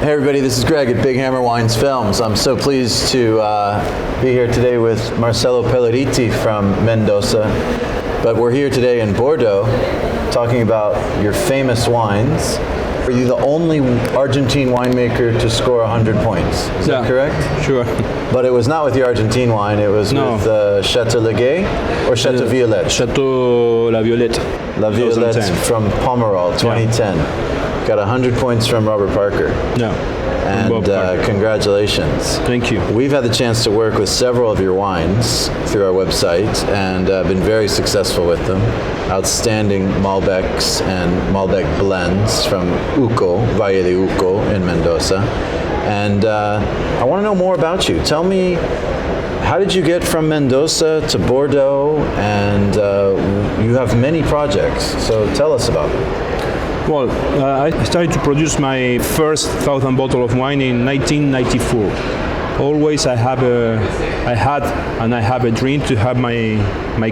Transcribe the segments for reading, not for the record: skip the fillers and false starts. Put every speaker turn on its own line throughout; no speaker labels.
Hey everybody, this is Greg at Big Hammer Wines Films. I'm so pleased to be here today with Marcelo Pelleriti from Mendoza. But we're here today in Bordeaux talking about your famous wines. Are you the only Argentine winemaker to score 100 points? Is that correct?
Sure.
But it was not with the Argentine wine, it was with Chateau Leguet or Chateau Violette?
Chateau La Violette.
La Violette from Pomerol, 2010. Got 100 points from Robert Parker.
Yeah.
And congratulations.
Thank you.
We've had the chance to work with several of your wines through our website and been very successful with them. Outstanding Malbecs and Malbec blends from Uco, Valle de Uco in Mendoza. And I want to know more about you. Tell me, how did you get from Mendoza to Bordeaux? And you have many projects, so tell us about them.
Well, I started to produce my first 1,000 bottle of wine in 1994. Always I had and I have a dream to have my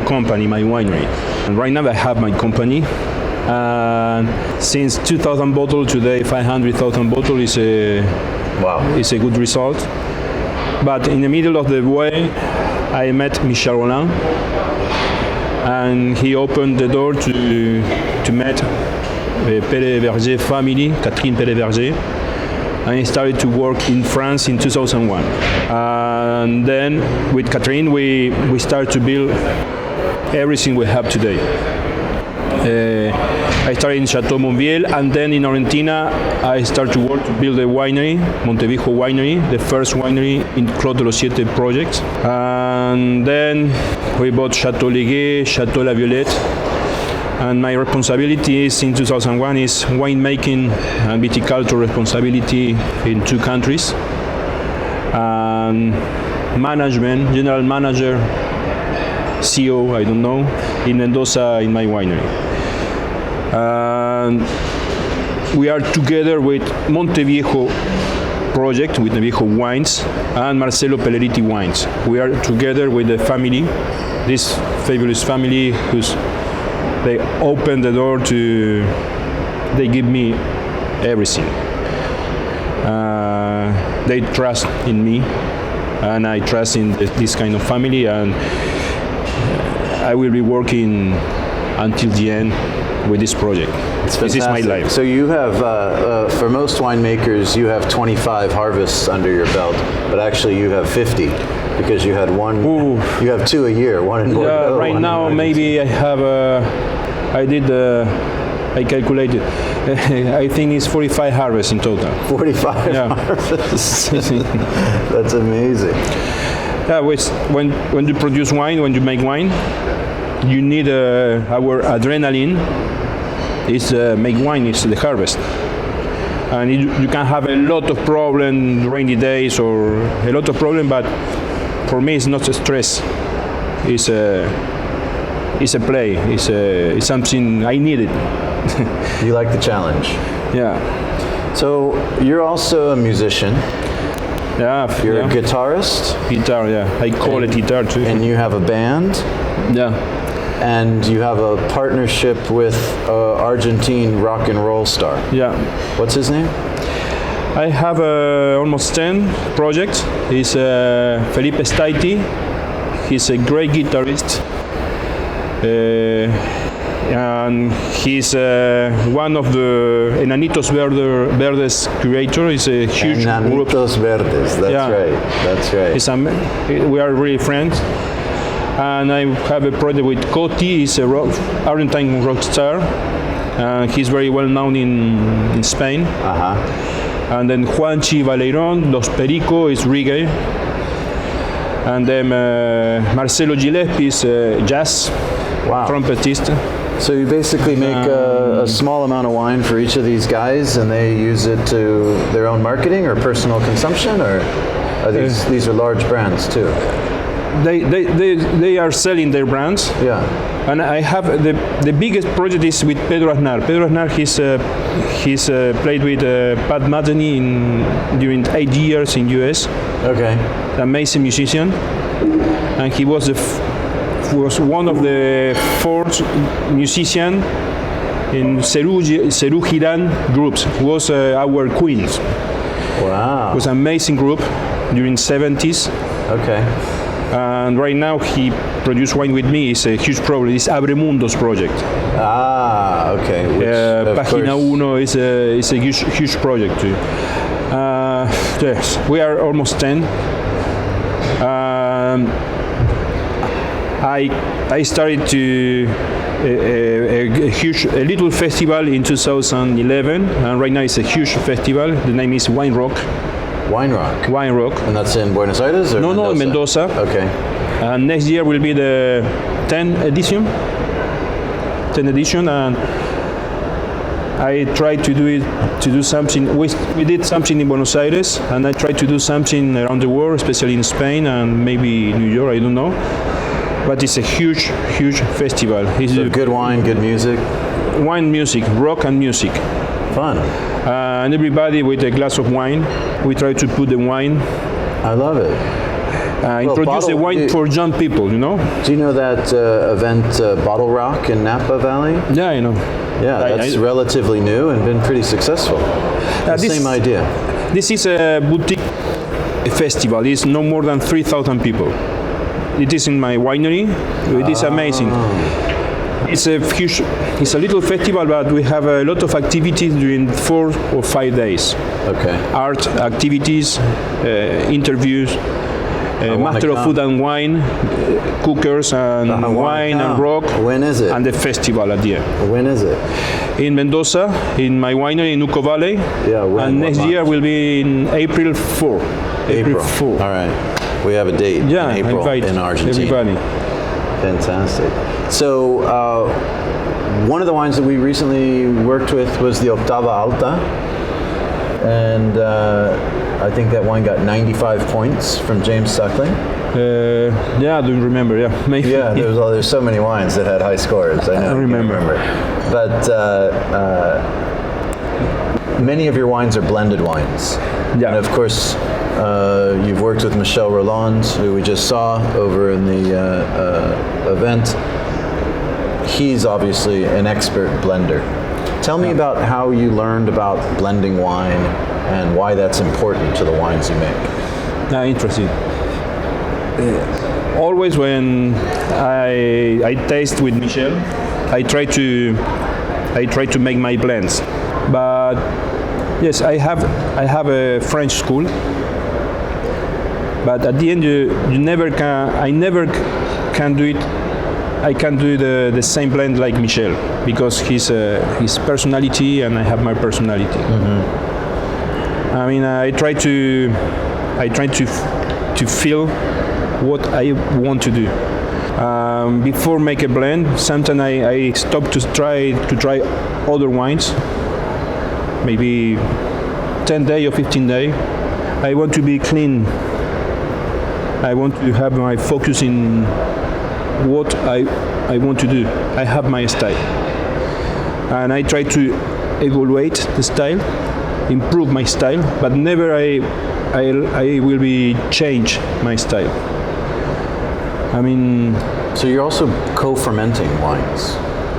company, my winery. And right now I have my company. And since 2,000 bottles today, 500,000 bottles is a good result. But in the middle of the way, I met Michel Roland, and he opened the door to meet the Pelleriti family, Catherine Pelleriti, and I started to work in France in 2001. And then with Catherine, we started to build everything we have today. I started in Chateau Monviel, and then in Argentina, I started to work to build a winery, Monteviejo Winery, the first winery in Clos de los Siete project. And then we bought Chateau Leguet, Chateau La Violette. And my responsibility is in 2001 is winemaking and viticulture responsibility in 2 countries. And management, general manager, CEO, I don't know, in Mendoza in my winery. And we are together with Monteviejo project, with Monteviejo Wines and Marcelo Pelleriti Wines. We are together with the family, this fabulous family they open the door they give me everything. They trust in me, and I trust in this kind of family, and I will be working until the end with this project. This is my life.
So you have, for most winemakers, you have 25 harvests under your belt, but actually you have 50. Because you had one, you have 2 a year, one in Bordeaux.
Right now, maybe I have, I calculated, I think it's 45 harvests in total.
45 harvests? That's amazing.
Yeah, when you produce wine, when you make wine, you need our adrenaline. Make wine is the harvest. And you can have a lot of problems, rainy days or a lot of problems, but for me, it's not a stress. It's a play. It's something I needed.
You like the challenge.
Yeah.
So you're also a musician.
Yeah.
You're a guitarist.
Guitar. Yeah. I call it guitar too.
And you have a band.
Yeah.
And you have a partnership with Argentine rock and roll star.
Yeah.
What's his name?
I have almost 10 projects. He's Felipe Staiti. He's a great guitarist. And he's one of the Enanitos Verdes creator. He's a huge group.
Enanitos Verdes, that's right.
We are really friends. And I have a project with Coti. He's a Argentine rock star. And he's very well known in Spain. And then Juanchi Valeiron, Los Perico is reggae. And then Marcelo Gillespie is jazz trumpetist.
So you basically make a small amount of wine for each of these guys, and they use it to their own marketing or personal consumption, or are these are large brands too?
They are selling their brands.
Yeah.
And I have the biggest project is with Pedro Aznar. Pedro Aznar, he's played with Pat Metheny during 8 years in US.
Okay.
Amazing musician, and he was one of the 4 musicians in Seru Giran groups. Was our queens.
Wow.
It was an amazing group during 70s.
Okay.
And right now he produced wine with me. It's a huge project. It's Abremundo's project.
Ah, okay. Which, of
Página
course-
Uno is a huge project too. Yes, we are almost 10. I started to a little festival in 2011, and right now it's a huge festival. The name is Wine Rock.
Wine Rock.
Wine Rock.
And that's in Buenos Aires or
No, Mendoza.
Okay.
And next year will be the 10th edition. 10th edition, and I tried to do something. We did something in Buenos Aires, and I tried to do something around the world, especially in Spain and maybe New York. I don't know. But it's a huge festival. It's
So good wine, good music.
wine music, rock and music.
Fun.
And everybody with a glass of wine. We try to put the wine,
I love it.
introduce the
bottle-
wine for young people, you know?
Do you know that event, Bottle Rock in Napa Valley?
Yeah, I know.
Yeah, that's relatively new and been pretty successful. The
this-
same idea.
This is a boutique festival. It's no more than 3,000 people. It is in my winery. It is amazing. It's a little festival, but we have a lot of activities during 4 or 5 days.
Okay.
Art activities, interviews,
wanna
Master of
come.
Food and Wine, cookers and
I wanna
wine and
come.
rock,
When is it?
and the festival at the end.
When is it?
In Mendoza, in my winery in Uco Valley,
Yeah, when?
and
What
next
month?
year will be in April 4. April 4.
All right. We have a date
Yeah,
in
I
April
invite
in Argentina.
everybody.
Fantastic. So one of the wines that we recently worked with was the Octava Alta. And I think that wine got 95 points from James Suckling.
Yeah, I don't remember. Yeah, maybe.
Yeah, there's so many wines that had high scores. I know.
I remember.
But many of your wines are blended wines.
Yeah.
And of course, you've worked with Michel Roland, who we just saw over in the event. He's obviously an expert blender. Tell me about how you learned about blending wine and why that's important to the wines you make.
Interesting. Always when I taste with Michel, I try to make my blends. But yes, I have a French school. But at the end, you never can. I never can do it. I can't do the same blend like Michel because his personality and I have my personality. Mm-hmm. I mean, I try to feel what I want to do. Before make a blend, sometimes I stop to try other wines. Maybe 10 day or 15 day. I want to be clean. I want to have my focus in what I want to do. I have my style. And I try to evaluate the style, improve my style, but never I will be change my style. I mean,
So you're also co-fermenting wines.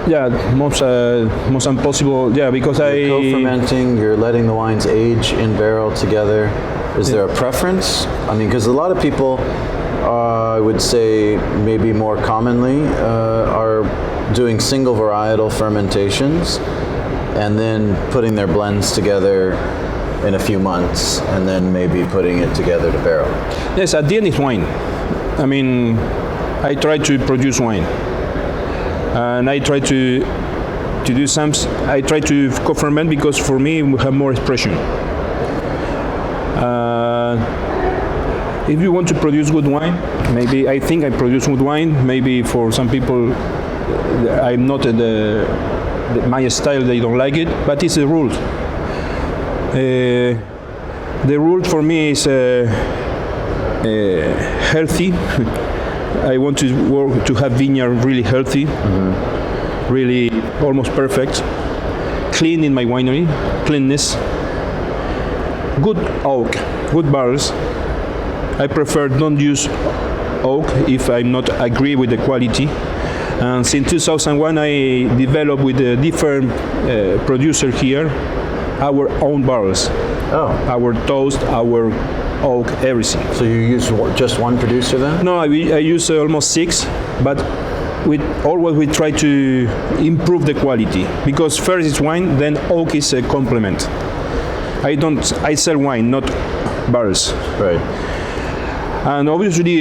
yeah, most impossible. Yeah, because
You're co-fermenting, you're letting the wines age in barrel together. Is there a preference? I mean, because a lot of people, I would say maybe more commonly, are doing single varietal fermentations and then putting their blends together in a few months and then maybe putting it together to barrel.
Yes, at the end it's wine. I mean, I try to produce wine, and I try to do some. I try to co-ferment because for me we have more expression. If you want to produce good wine, maybe I think I produce good wine. Maybe for some people, I'm not my style. They don't like it, but it's a rule. The rule for me is healthy. I want to work to have vineyard really healthy, really almost perfect, clean in my winery, cleanness, good oak, good barrels. I prefer don't use oak if I'm not agree with the quality. And since 2001, I developed with a different producer here our own barrels.
Oh,
our toast, our oak, everything.
so you use just one producer then?
No, I use almost 6, but we try to improve the quality, because first is wine, then oak is a complement. I sell wine, not barrels.
Right.
And obviously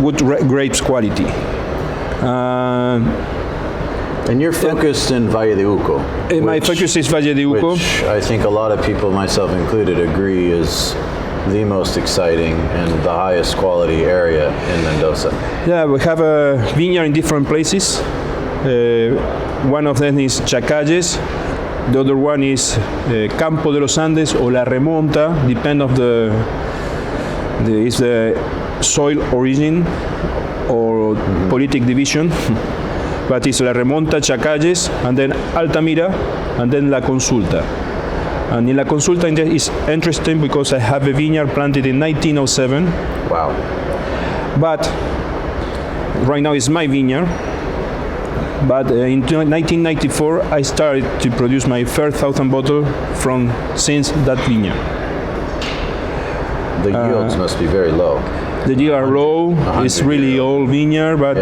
good grapes quality.
And you're focused in Valle de Uco.
My focus is Valle de Uco.
Which I think a lot of people, myself included, agree is the most exciting and the highest quality area in Mendoza.
Yeah, we have a vineyard in different places. One of them is Chacalles. The other one is Campo de los Andes or La Remonta, depend of the soil origin or politic division. But it's La Remonta, Chacalles, and then Altamira, and then La Consulta. And in La Consulta is interesting because I have a vineyard planted in 1907.
Wow.
But right now it's my vineyard. But in 1994 I started to produce my first 1,000 bottle since that vineyard.
The yields must be very low.
The yields are low. It's really old vineyard, but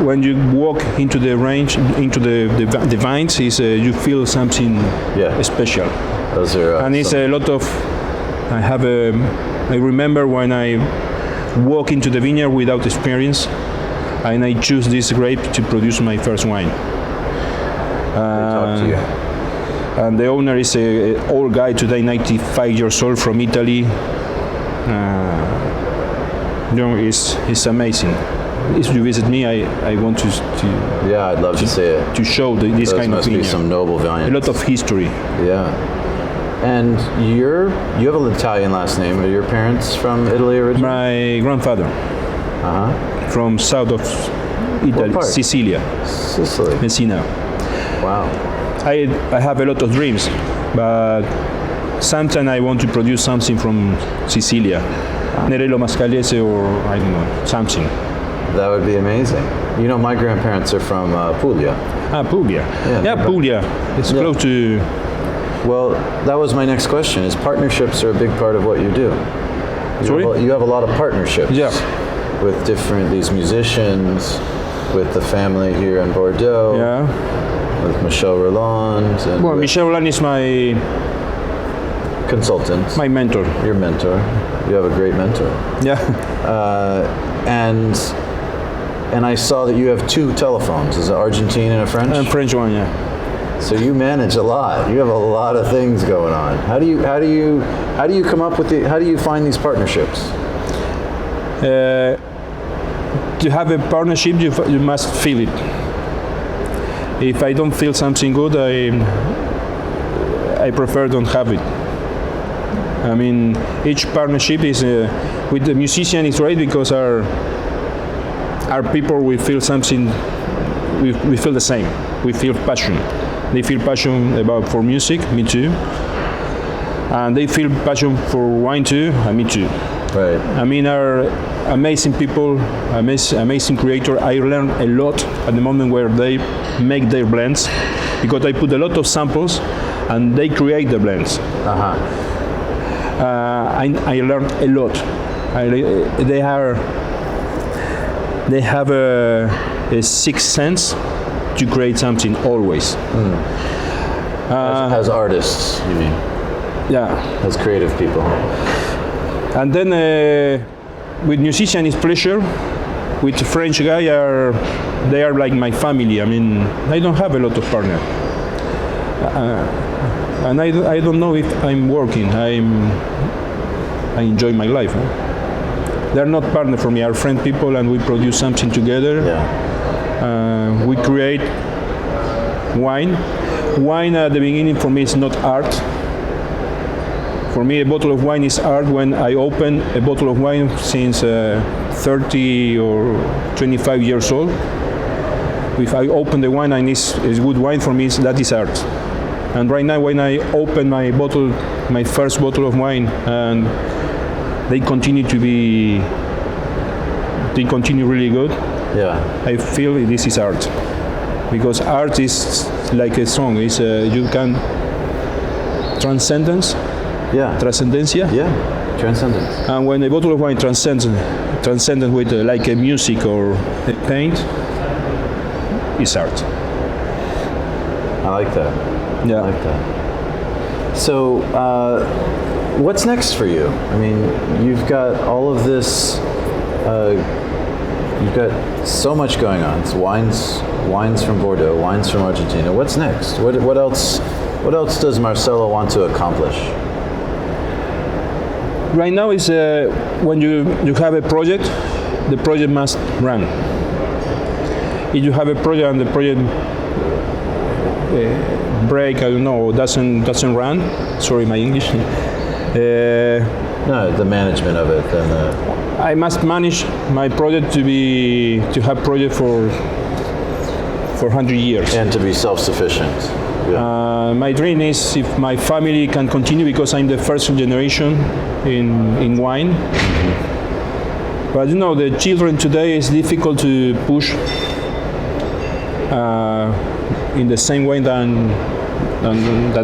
when you walk into the range, into the vines, you feel something special.
Those are
and it's a lot of. I remember when I walk into the vineyard without experience, and I choose this grape to produce my first wine.
talk to you.
And the owner is an old guy today, 95 years old, from Italy. It's amazing. If you visit me, I want to
Yeah, I'd love to see it.
to show this
Those
kind of
must be
vineyard.
some noble
A
vineyards.
lot of history.
Yeah. And you have an Italian last name. Are your parents from Italy originally?
My grandfather from south of Italy,
part?
Sicilia,
Sicily.
Messina.
Wow.
I have a lot of dreams, but sometimes I want to produce something from Sicilia, Nerello Mascalese, or I don't know, something.
That would be amazing. You know, my grandparents are from Puglia.
Puglia.
Yeah, but-
Puglia. It's close to.
Well, that was my next question. Is partnerships are a big part of what you do?
Sorry?
You have a lot of partnerships.
Yeah.
With these musicians, with the family here in Bordeaux.
Yeah.
With Michel Roland. And
Well,
with
Michel Roland is my
consultants.
my mentor.
Your mentor. You have a great mentor.
Yeah.
And I saw that you have 2 telephones. Is it Argentine and a French?
And French one, yeah.
So you manage a lot. You have a lot of things going on. How do you come up with how do you find these partnerships?
To have a partnership, you must feel it. If I don't feel something good, I prefer don't have it. I mean, each partnership is with the musician is right because our people, we feel something. We feel the same. We feel passion. They feel passion for music, me too. And they feel passion for wine too, and me too.
Right.
I mean, are amazing people, amazing creator. I learn a lot at the moment where they make their blends, because I put a lot of samples, and they create the blends. I learn a lot. They have a sixth sense to create something always.
As artists, you mean?
Yeah.
As creative people.
And then with musician is pleasure. With French guy they are like my family. I mean, I don't have a lot of partner. And I don't know if I'm working. I enjoy my life. They're not partner for me. Are friend people, and we produce something together.
Yeah.
We create wine. Wine at the beginning for me is not art. For me, a bottle of wine is art when I open a bottle of wine since 30 or 25 years old. If I open the wine and it's good wine, for me, that is art. And right now, when I open my first bottle of wine, and they continue really good,
Yeah.
I feel this is art. Because art is like a song. You can transcendence,
Yeah.
transcendencia.
Yeah. Transcendence.
And when a bottle of wine transcends with like a music or a paint, it's art.
I like that.
Yeah.
I like that. So, what's next for you? I mean, you've got all of this. You've got so much going on. It's wines from Bordeaux, wines from Argentina. What's next? What else? What else does Marcelo want to accomplish?
Right now is when you have a project, the project must run. If you have a project and the project break, I don't know, doesn't run. Sorry, my English.
No, the management of it and the.
I must manage my project to have project for 100 years.
And to be self-sufficient. Yeah.
My dream is if my family can continue, because I'm the first generation in wine. Mm-hmm. But you know, the children today is difficult to push in the same way than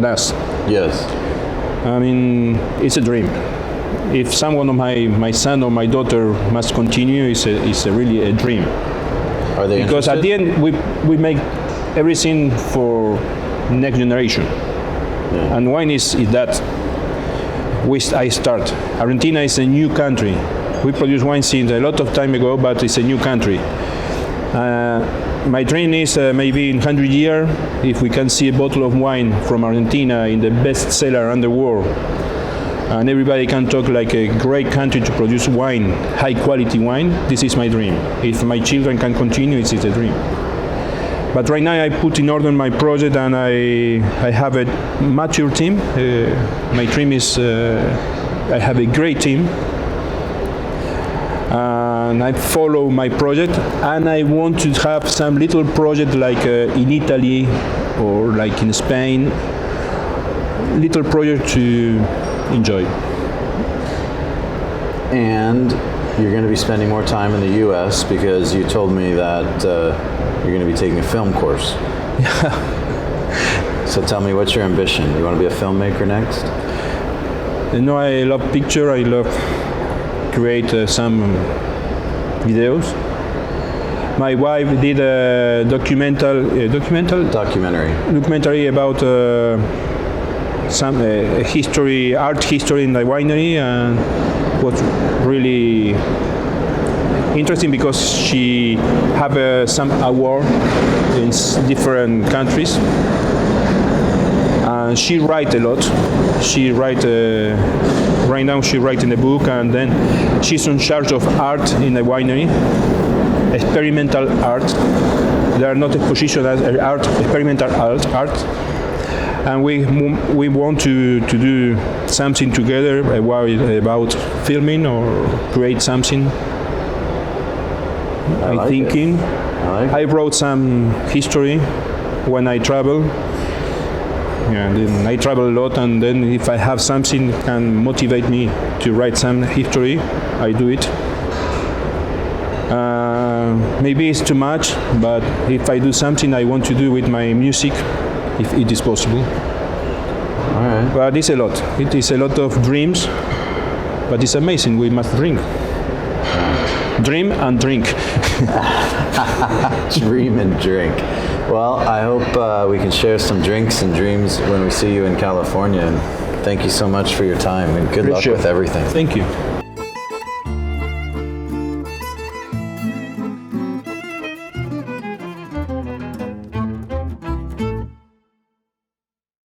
us.
Yes.
I mean, it's a dream. If someone of my son or my daughter must continue, it's really a dream.
Are they
because
interested?
At the end we make everything for next generation.
Yeah.
And wine is that I start. Argentina is a new country. We produce wine since a lot of time ago, but it's a new country. My dream is maybe in 100 years, if we can see a bottle of wine from Argentina in the best seller around the world, and everybody can talk like a great country to produce wine, high quality wine, this is my dream. If my children can continue, it's a dream. But right now I put in order my project and I have a mature team. My dream is I have a great team. And I follow my project, and I want to have some little project like in Italy or like in Spain, little project to enjoy.
And you're going to be spending more time in the U.S. because you told me that you're going to be taking a film course. So tell me, what's your ambition? You want to be a filmmaker next?
You know, I love picture. I love create some videos. My wife did a documentary about some history, art history in the winery, and was really interesting because she have some award in different countries. And she write a lot. She write right now. She write in a book, and then she's in charge of art in the winery, experimental art. There are not exposition as art, experimental art. And we want to do something together about filming or create something. I wrote some history when I travel. Yeah, then I travel a lot, and then if I have something that can motivate me to write some history, I do it. Maybe it's too much, but if I do something I want to do with my music, if it is possible.
All right.
But it's a lot. It is a lot of dreams, but it's amazing. We must drink. Dream and drink.
Dream and drink. Well, I hope we can share some drinks and dreams when we see you in California. And thank you so much for your time, and good luck with everything.
Thank you.